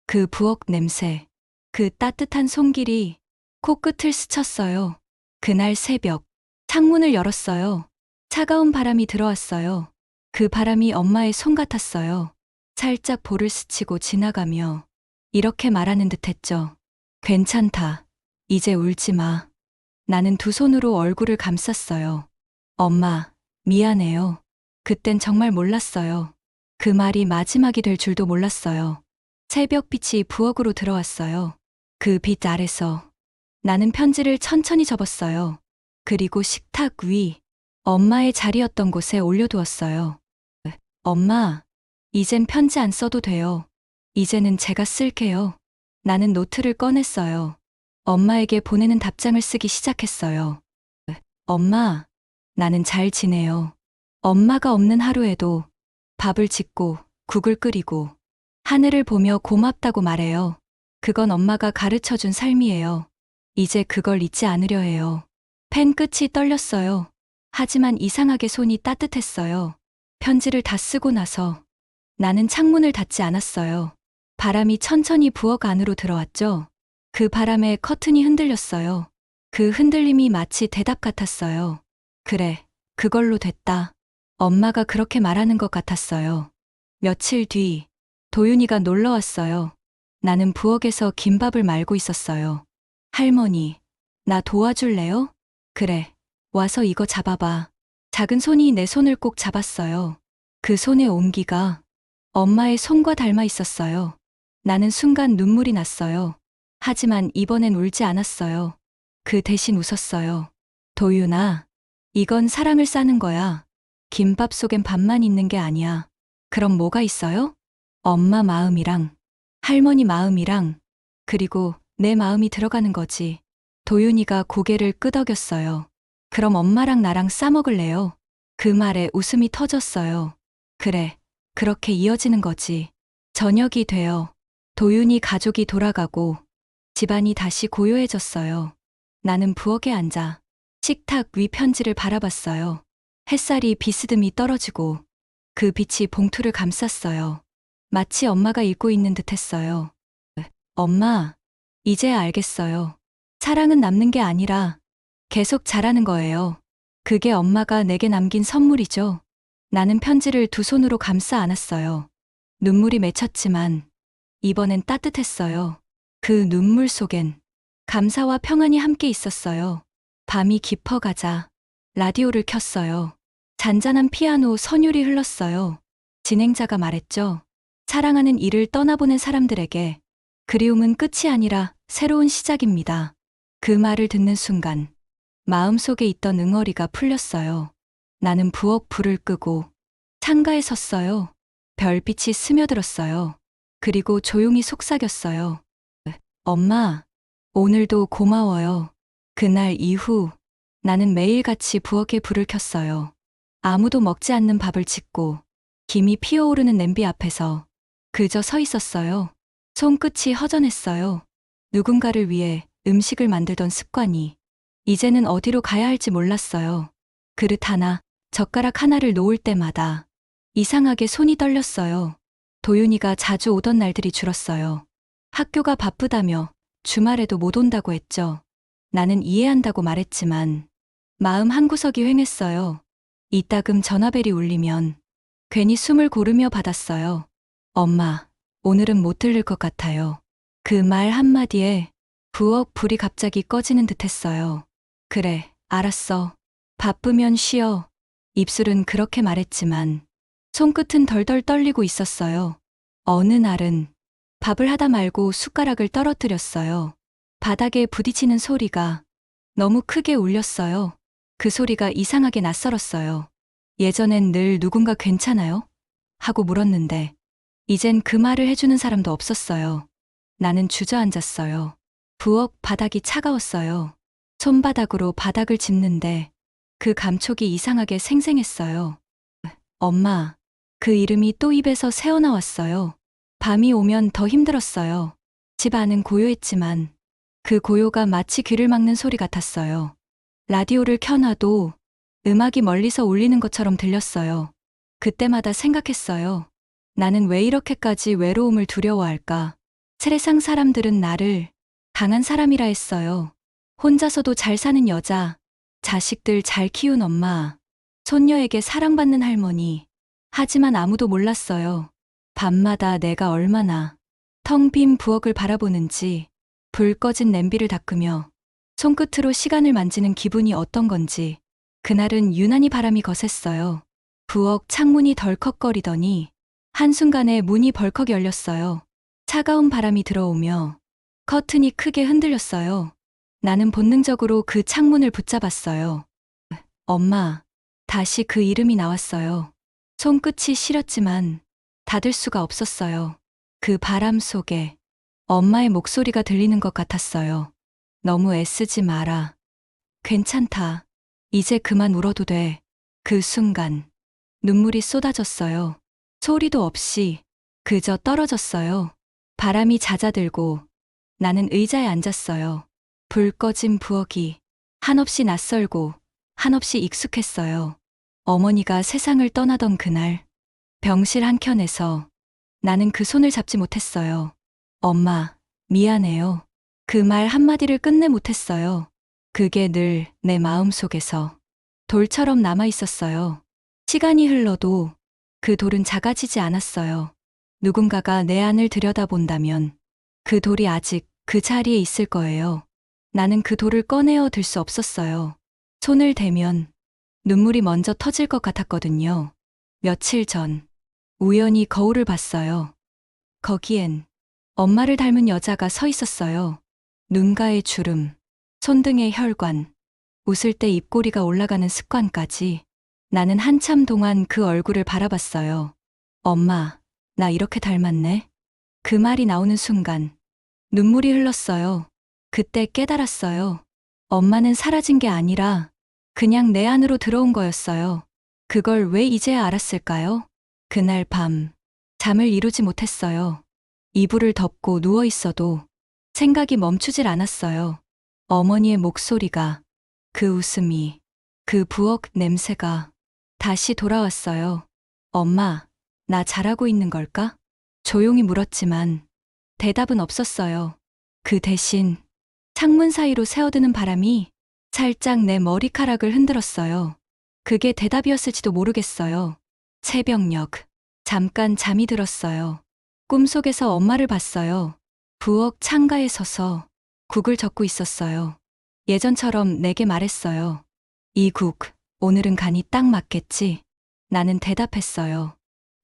Speaker 1: 그 부엌 냄새, 그 따뜻한 손길이 코끝을 스쳤어요. 그날 새벽, 창문을 열었어요. 차가운 바람이 들어왔어요. 그 바람이 엄마의 손 같았어요. 살짝 볼을 스치고 지나가며 이렇게 말하는 듯 했죠. 괜찮다. 이제 울지 마. 나는 두 손으로 얼굴을 감쌌어요. 엄마, 미안해요. 그땐 정말 몰랐어요. 그 말이 마지막이 될 줄도 몰랐어요. 새벽빛이 부엌으로 들어왔어요. 그 빛 아래서 나는 편지를 천천히 접었어요. 그리고 식탁 위, 엄마의 자리였던 곳에 올려두었어요. 엄마, 이젠 편지 안 써도 돼요. 이제는 제가 쓸게요. 나는 노트를 꺼냈어요. 엄마에게 보내는 답장을 쓰기 시작했어요. 엄마, 나는 잘 지내요. 엄마가 없는 하루에도 밥을 짓고 국을 끓이고 하늘을 보며 고맙다고 말해요. 그건 엄마가 가르쳐 준 삶이에요. 이제 그걸 잊지 않으려 해요. 펜 끝이 떨렸어요. 하지만 이상하게 손이 따뜻했어요. 편지를 다 쓰고 나서 나는 창문을 닫지 않았어요. 바람이 천천히 부엌 안으로 들어왔죠. 그 바람에 커튼이 흔들렸어요. 그 흔들림이 마치 대답 같았어요. 그래, 그걸로 됐다. 엄마가 그렇게 말하는 것 같았어요. 며칠 뒤, 도윤이가 놀러 왔어요. 나는 부엌에서 김밥을 말고 있었어요. 할머니, 나 도와줄래요? 그래, 와서 이거 잡아봐. 작은 손이 내 손을 꼭 잡았어요. 그 손의 온기가 엄마의 손과 닮아 있었어요. 나는 순간 눈물이 났어요. 하지만 이번엔 울지 않았어요. 그 대신 웃었어요. 도윤아, 이건 사랑을 싸는 거야. 김밥 속엔 밥만 있는 게 아니야. 그럼 뭐가 있어요? 엄마 마음이랑, 할머니 마음이랑, 그리고 내 마음이 들어가는 거지. 도윤이가 고개를 끄덕였어요. 그럼 엄마랑 나랑 싸먹을래요? 그 말에 웃음이 터졌어요. 그래, 그렇게 이어지는 거지. 저녁이 되어 도윤이 가족이 돌아가고 집안이 다시 고요해졌어요. 나는 부엌에 앉아 식탁 위 편지를 바라봤어요. 햇살이 비스듬히 떨어지고 그 빛이 봉투를 감쌌어요. 마치 엄마가 읽고 있는 듯 했어요. 엄마, 이제 알겠어요. 사랑은 남는 게 아니라 계속 자라는 거예요. 그게 엄마가 내게 남긴 선물이죠. 나는 편지를 두 손으로 감싸 안았어요. 눈물이 맺혔지만 이번엔 따뜻했어요. 그 눈물 속엔 감사와 평안이 함께 있었어요. 밤이 깊어가자 라디오를 켰어요. 잔잔한 피아노 선율이 흘렀어요. 진행자가 말했죠. 사랑하는 이를 떠나보낸 사람들에게 그리움은 끝이 아니라 새로운 시작입니다. 그 말을 듣는 순간 마음속에 있던 응어리가 풀렸어요. 나는 부엌 불을 끄고 창가에 섰어요. 별빛이 스며들었어요. 그리고 조용히 속삭였어요. 엄마, 오늘도 고마워요. 그날 이후 나는 매일같이 부엌에 불을 켰어요. 아무도 먹지 않는 밥을 짓고 김이 피어오르는 냄비 앞에서 그저 서 있었어요. 손끝이 허전했어요. 누군가를 위해 음식을 만들던 습관이 이제는 어디로 가야 할지 몰랐어요. 그릇 하나, 젓가락 하나를 놓을 때마다 이상하게 손이 떨렸어요. 도윤이가 자주 오던 날들이 줄었어요. 학교가 바쁘다며 주말에도 못 온다고 했죠. 나는 이해한다고 말했지만 마음 한구석이 휑했어요. 이따금 전화벨이 울리면 괜히 숨을 고르며 받았어요. 엄마, 오늘은 못 들를 것 같아요. 그 말 한마디에 부엌 불이 갑자기 꺼지는 듯 했어요. 그래, 알았어. 바쁘면 쉬어. 입술은 그렇게 말했지만 손끝은 덜덜 떨리고 있었어요. 어느 날은 밥을 하다 말고 숟가락을 떨어뜨렸어요. 바닥에 부딪히는 소리가 너무 크게 울렸어요. 그 소리가 이상하게 낯설었어요. 예전엔 늘 누군가 괜찮아요? 하고 물었는데 이젠 그 말을 해주는 사람도 없었어요. 나는 주저앉았어요. 부엌 바닥이 차가웠어요. 손바닥으로 바닥을 짚는데 그 감촉이 이상하게 생생했어요. 엄마, 그 이름이 또 입에서 새어나왔어요. 밤이 오면 더 힘들었어요. 집 안은 고요했지만 그 고요가 마치 귀를 막는 소리 같았어요. 라디오를 켜놔도 음악이 멀리서 울리는 것처럼 들렸어요. 그때마다 생각했어요. 나는 왜 이렇게까지 외로움을 두려워할까? 세상 사람들은 나를 강한 사람이라 했어요. 혼자서도 잘 사는 여자, 자식들 잘 키운 엄마, 손녀에게 사랑받는 할머니. 하지만 아무도 몰랐어요. 밤마다 내가 얼마나 텅 빈 부엌을 바라보는지, 불 꺼진 냄비를 닦으며 손끝으로 시간을 만지는 기분이 어떤 건지, 그날은 유난히 바람이 거셌어요. 부엌 창문이 덜컥거리더니 한순간에 문이 벌컥 열렸어요. 차가운 바람이 들어오며 커튼이 크게 흔들렸어요. 나는 본능적으로 그 창문을 붙잡았어요. 엄마. 다시 그 이름이 나왔어요. 손끝이 시렸지만 닫을 수가 없었어요. 그 바람 속에 엄마의 목소리가 들리는 것 같았어요. 너무 애쓰지 마라. 괜찮다. 이제 그만 울어도 돼. 그 순간 눈물이 쏟아졌어요. 소리도 없이 그저 떨어졌어요. 바람이 잦아들고 나는 의자에 앉았어요. 불 꺼진 부엌이 한없이 낯설고 한없이 익숙했어요. 어머니가 세상을 떠나던 그날, 병실 한켠에서 나는 그 손을 잡지 못했어요. 엄마, 미안해요. 그 말 한마디를 끝내 못했어요. 그게 늘 내 마음속에서 돌처럼 남아 있었어요. 시간이 흘러도 그 돌은 작아지지 않았어요. 누군가가 내 안을 들여다본다면 그 돌이 아직 그 자리에 있을 거예요. 나는 그 돌을 꺼내어 들 수 없었어요. 손을 대면 눈물이 먼저 터질 것 같았거든요. 며칠 전 우연히 거울을 봤어요. 거기엔 엄마를 닮은 여자가 서 있었어요. 눈가의 주름, 손등의 혈관, 웃을 때 입꼬리가 올라가는 습관까지. 나는 한참 동안 그 얼굴을 바라봤어요. 엄마, 나 이렇게 닮았네? 그 말이 나오는 순간 눈물이 흘렀어요. 그때 깨달았어요. 엄마는 사라진 게 아니라 그냥 내 안으로 들어온 거였어요. 그걸 왜 이제야 알았을까요? 그날 밤 잠을 이루지 못했어요. 이불을 덮고 누워 있어도 생각이 멈추질 않았어요. 어머니의 목소리가, 그 웃음이, 그 부엌 냄새가 다시 돌아왔어요. 엄마, 나 잘하고 있는 걸까? 조용히 물었지만 대답은 없었어요. 그 대신 창문 사이로 새어드는 바람이 살짝 내 머리카락을 흔들었어요. 그게 대답이었을지도 모르겠어요. 새벽녘, 잠깐 잠이 들었어요. 꿈속에서 엄마를 봤어요. 부엌 창가에 서서 국을 젓고 있었어요. 예전처럼 내게 말했어요. 이 국, 오늘은 간이 딱 맞겠지? 나는 대답했어요.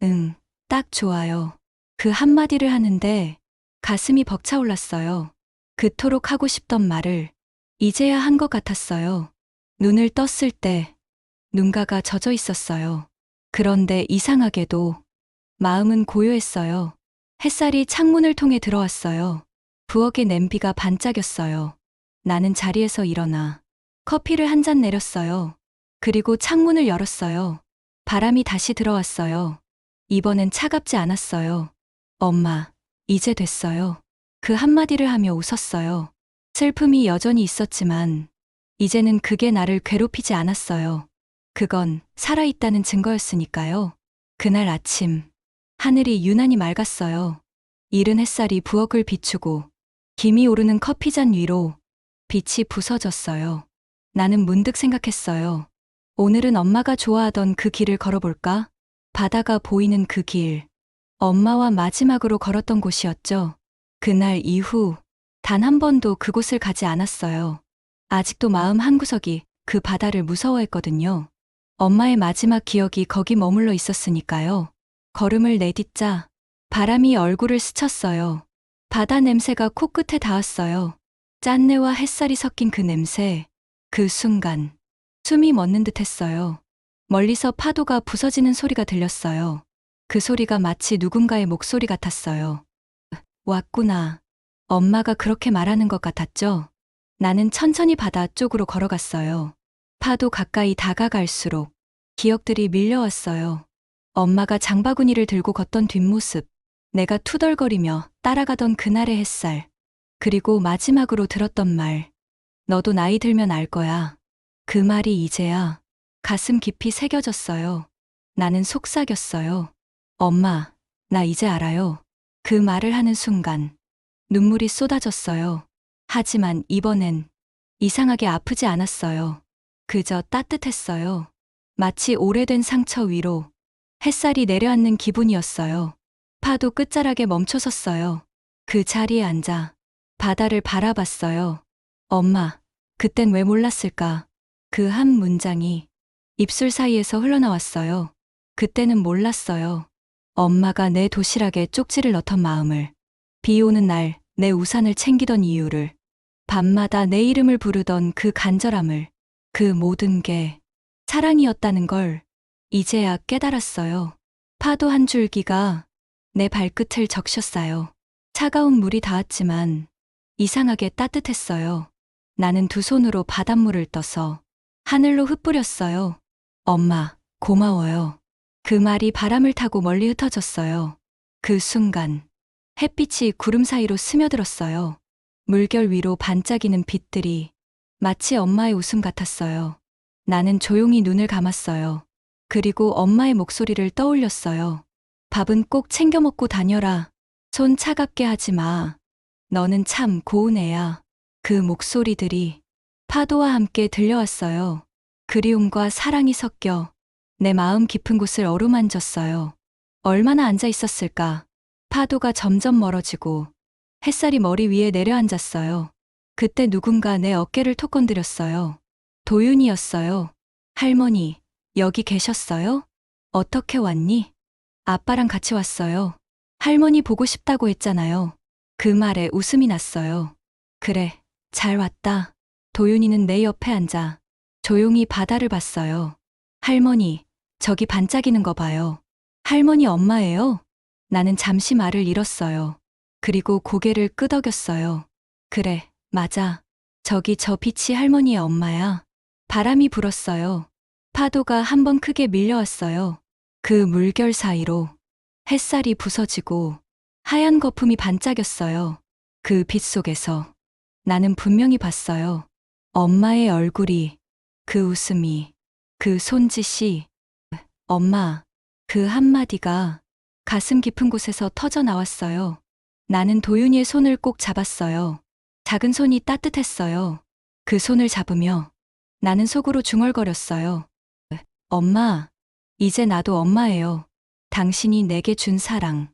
Speaker 1: 응, 딱 좋아요. 그 한마디를 하는데 가슴이 벅차올랐어요. 그토록 하고 싶던 말을 이제야 한 것 같았어요. 눈을 떴을 때 눈가가 젖어 있었어요. 그런데 이상하게도 마음은 고요했어요. 햇살이 창문을 통해 들어왔어요. 부엌의 냄비가 반짝였어요. 나는 자리에서 일어나 커피를 한 잔 내렸어요. 그리고 창문을 열었어요. 바람이 다시 들어왔어요. 이번엔 차갑지 않았어요. 엄마, 이제 됐어요. 그 한마디를 하며 웃었어요. 슬픔이 여전히 있었지만 이제는 그게 나를 괴롭히지 않았어요. 그건 살아있다는 증거였으니까요. 그날 아침 하늘이 유난히 맑았어요. 이른 햇살이 부엌을 비추고 김이 오르는 커피잔 위로 빛이 부서졌어요. 나는 문득 생각했어요. 오늘은 엄마가 좋아하던 그 길을 걸어볼까? 바다가 보이는 그 길. 엄마와 마지막으로 걸었던 곳이었죠. 그날 이후 단 한 번도 그곳을 가지 않았어요. 아직도 마음 한구석이 그 바다를 무서워했거든요. 엄마의 마지막 기억이 거기 머물러 있었으니까요. 걸음을 내딛자 바람이 얼굴을 스쳤어요. 바다 냄새가 코끝에 닿았어요. 짠내와 햇살이 섞인 그 냄새. 그 순간 숨이 멎는 듯 했어요. 멀리서 파도가 부서지는 소리가 들렸어요. 그 소리가 마치 누군가의 목소리 같았어요. 왔구나. 엄마가 그렇게 말하는 것 같았죠? 나는 천천히 바다 쪽으로 걸어갔어요. 파도 가까이 다가갈수록 기억들이 밀려왔어요. 엄마가 장바구니를 들고 걷던 뒷모습, 내가 투덜거리며 따라가던 그날의 햇살, 그리고 마지막으로 들었던 말, 너도 나이 들면 알 거야. 그 말이 이제야 가슴 깊이 새겨졌어요. 나는 속삭였어요. 엄마, 나 이제 알아요. 그 말을 하는 순간 눈물이 쏟아졌어요. 하지만 이번엔 이상하게 아프지 않았어요. 그저 따뜻했어요. 마치 오래된 상처 위로 햇살이 내려앉는 기분이었어요. 파도 끝자락에 멈춰섰어요. 그 자리에 앉아 바다를 바라봤어요. 엄마, 그땐 왜 몰랐을까? 그 한 문장이 입술 사이에서 흘러나왔어요. 그때는 몰랐어요. 엄마가 내 도시락에 쪽지를 넣던 마음을, 비 오는 날 내 우산을 챙기던 이유를, 밤마다 내 이름을 부르던 그 간절함을, 그 모든 게 사랑이었다는 걸 이제야 깨달았어요. 파도 한 줄기가 내 발끝을 적셨어요. 차가운 물이 닿았지만 이상하게 따뜻했어요. 나는 두 손으로 바닷물을 떠서 하늘로 흩뿌렸어요. 엄마, 고마워요. 그 말이 바람을 타고 멀리 흩어졌어요. 그 순간 햇빛이 구름 사이로 스며들었어요. 물결 위로 반짝이는 빛들이 마치 엄마의 웃음 같았어요. 나는 조용히 눈을 감았어요. 그리고 엄마의 목소리를 떠올렸어요. 밥은 꼭 챙겨 먹고 다녀라. 손 차갑게 하지 마. 너는 참 고운 애야. 그 목소리들이 파도와 함께 들려왔어요. 그리움과 사랑이 섞여 내 마음 깊은 곳을 어루만졌어요. 얼마나 앉아 있었을까? 파도가 점점 멀어지고 햇살이 머리 위에 내려앉았어요. 그때 누군가 내 어깨를 톡 건드렸어요. 도윤이었어요. 할머니, 여기 계셨어요? 어떻게 왔니? 아빠랑 같이 왔어요. 할머니 보고 싶다고 했잖아요. 그 말에 웃음이 났어요. 그래, 잘 왔다. 도윤이는 내 옆에 앉아 조용히 바다를 봤어요. 할머니, 저기 반짝이는 거 봐요. 할머니 엄마예요? 나는 잠시 말을 잃었어요. 그리고 고개를 끄덕였어요. 그래, 맞아. 저기 저 빛이 할머니의 엄마야. 바람이 불었어요. 파도가 한번 크게 밀려왔어요. 그 물결 사이로 햇살이 부서지고 하얀 거품이 반짝였어요. 그 빛 속에서 나는 분명히 봤어요. 엄마의 얼굴이, 그 웃음이, 그 손짓이, 엄마, 그 한마디가 가슴 깊은 곳에서 터져 나왔어요. 나는 도윤이의 손을 꼭 잡았어요. 작은 손이 따뜻했어요. 그 손을 잡으며 나는 속으로 중얼거렸어요. 엄마, 이제 나도 엄마예요. 당신이 내게 준 사랑,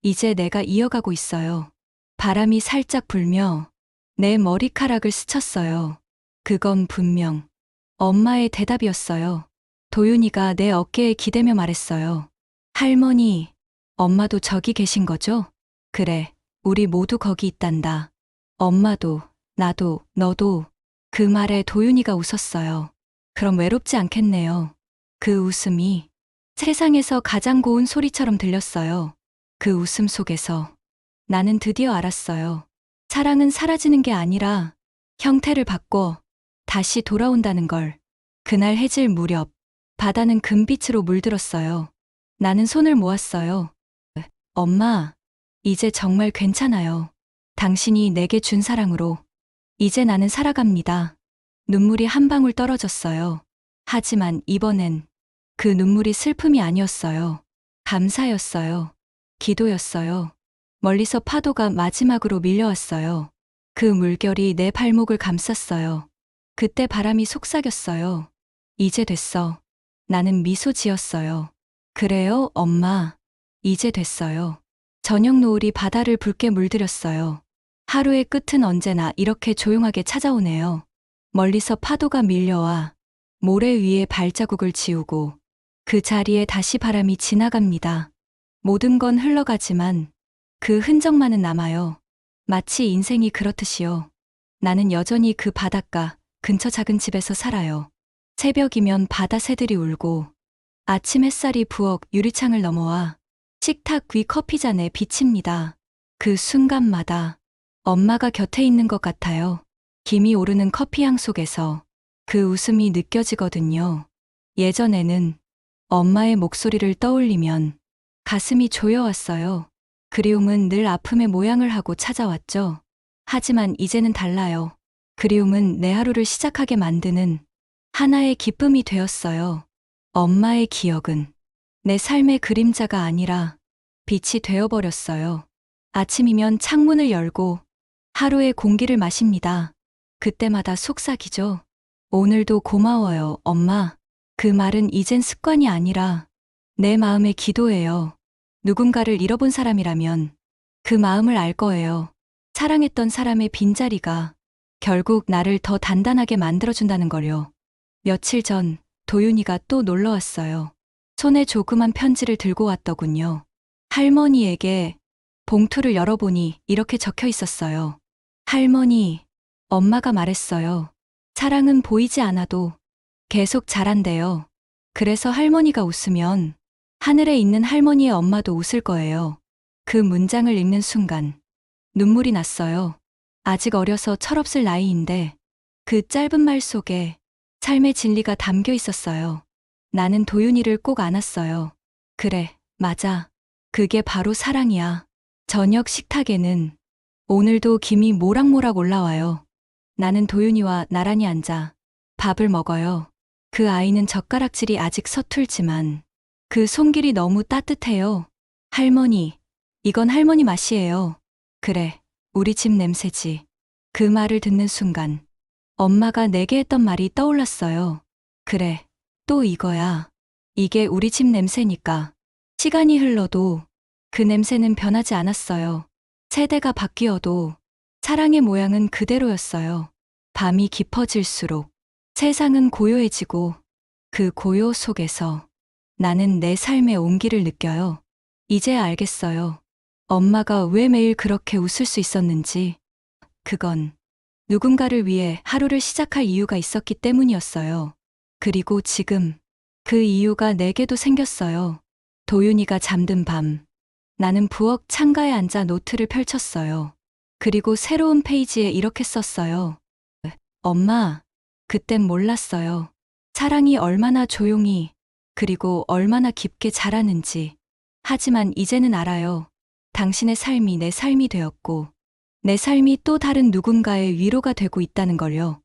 Speaker 1: 이제 내가 이어가고 있어요. 바람이 살짝 불며 내 머리카락을 스쳤어요. 그건 분명 엄마의 대답이었어요. 도윤이가 내 어깨에 기대며 말했어요. 할머니, 엄마도 저기 계신 거죠? 그래, 우리 모두 거기 있단다. 엄마도, 나도, 너도. 그 말에 도윤이가 웃었어요. 그럼 외롭지 않겠네요. 그 웃음이 세상에서 가장 고운 소리처럼 들렸어요. 그 웃음 속에서 나는 드디어 알았어요. 사랑은 사라지는 게 아니라 형태를 바꿔 다시 돌아온다는 걸. 그날 해질 무렵 바다는 금빛으로 물들었어요. 나는 손을 모았어요. 엄마, 이제 정말 괜찮아요. 당신이 내게 준 사랑으로 이제 나는 살아갑니다. 눈물이 한 방울 떨어졌어요. 하지만 이번엔 그 눈물이 슬픔이 아니었어요. 감사였어요. 기도였어요. 멀리서 파도가 마지막으로 밀려왔어요. 그 물결이 내 발목을 감쌌어요. 그때 바람이 속삭였어요. 이제 됐어. 나는 미소 지었어요. 그래요, 엄마. 이제 됐어요. 저녁 노을이 바다를 붉게 물들였어요. 하루의 끝은 언제나 이렇게 조용하게 찾아오네요. 멀리서 파도가 밀려와 모래 위에 발자국을 지우고 그 자리에 다시 바람이 지나갑니다. 모든 건 흘러가지만 그 흔적만은 남아요. 마치 인생이 그렇듯이요. 나는 여전히 그 바닷가 근처 작은 집에서 살아요. 새벽이면 바다 새들이 울고 아침 햇살이 부엌 유리창을 넘어와 식탁 위 커피잔에 비칩니다. 그 순간마다 엄마가 곁에 있는 것 같아요. 김이 오르는 커피향 속에서 그 웃음이 느껴지거든요. 예전에는 엄마의 목소리를 떠올리면 가슴이 조여왔어요. 그리움은 늘 아픔의 모양을 하고 찾아왔죠. 하지만 이제는 달라요. 그리움은 내 하루를 시작하게 만드는 하나의 기쁨이 되었어요. 엄마의 기억은 내 삶의 그림자가 아니라 빛이 되어버렸어요. 아침이면 창문을 열고 하루의 공기를 마십니다. 그때마다 속삭이죠. 오늘도 고마워요, 엄마. 그 말은 이젠 습관이 아니라 내 마음의 기도예요. 누군가를 잃어본 사람이라면 그 마음을 알 거예요. 사랑했던 사람의 빈자리가 결국 나를 더 단단하게 만들어준다는 걸요. 며칠 전 도윤이가 또 놀러 왔어요. 손에 조그만 편지를 들고 왔더군요. 할머니에게 봉투를 열어보니 이렇게 적혀 있었어요. 할머니, 엄마가 말했어요. 사랑은 보이지 않아도 계속 자란대요. 그래서 할머니가 웃으면 하늘에 있는 할머니의 엄마도 웃을 거예요. 그 문장을 읽는 순간 눈물이 났어요. 아직 어려서 철없을 나이인데 그 짧은 말 속에 삶의 진리가 담겨 있었어요. 나는 도윤이를 꼭 안았어요. 그래, 맞아. 그게 바로 사랑이야. 저녁 식탁에는 오늘도 김이 모락모락 올라와요. 나는 도윤이와 나란히 앉아 밥을 먹어요. 그 아이는 젓가락질이 아직 서툴지만 그 손길이 너무 따뜻해요. 할머니, 이건 할머니 맛이에요. 그래, 우리 집 냄새지. 그 말을 듣는 순간 엄마가 내게 했던 말이 떠올랐어요. 그래, 또 이거야. 이게 우리 집 냄새니까. 시간이 흘러도 그 냄새는 변하지 않았어요. 세대가 바뀌어도 사랑의 모양은 그대로였어요. 밤이 깊어질수록 세상은 고요해지고 그 고요 속에서 나는 내 삶의 온기를 느껴요. 이제 알겠어요. 엄마가 왜 매일 그렇게 웃을 수 있었는지. 그건 누군가를 위해 하루를 시작할 이유가 있었기 때문이었어요. 그리고 지금 그 이유가 내게도 생겼어요. 도윤이가 잠든 밤, 나는 부엌 창가에 앉아 노트를 펼쳤어요. 그리고 새로운 페이지에 이렇게 썼어요. 엄마, 그땐 몰랐어요. 사랑이 얼마나 조용히 그리고 얼마나 깊게 자라는지. 하지만 이제는 알아요. 당신의 삶이 내 삶이 되었고 내 삶이 또 다른 누군가의 위로가 되고 있다는 걸요.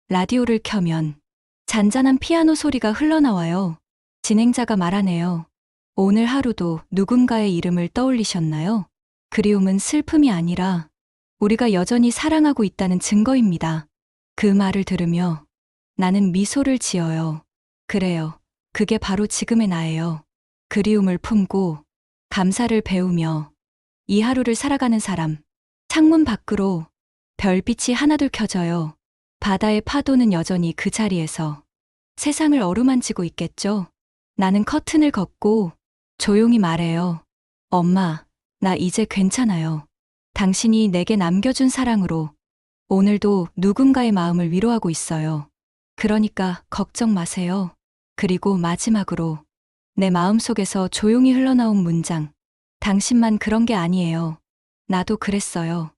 Speaker 1: 라디오를 켜면 잔잔한 피아노 소리가 흘러나와요. 진행자가 말하네요. 오늘 하루도 누군가의 이름을 떠올리셨나요? 그리움은 슬픔이 아니라 우리가 여전히 사랑하고 있다는 증거입니다. 그 말을 들으며 나는 미소를 지어요. 그래요. 그게 바로 지금의 나예요. 그리움을 품고 감사를 배우며 이 하루를 살아가는 사람. 창문 밖으로 별빛이 하나둘 켜져요. 바다의 파도는 여전히 그 자리에서 세상을 어루만지고 있겠죠. 나는 커튼을 걷고 조용히 말해요. 엄마, 나 이제 괜찮아요. 당신이 내게 남겨준 사랑으로 오늘도 누군가의 마음을 위로하고 있어요. 그러니까 걱정 마세요. 그리고 마지막으로 내 마음속에서 조용히 흘러나온 문장. 당신만 그런 게 아니에요. 나도 그랬어요.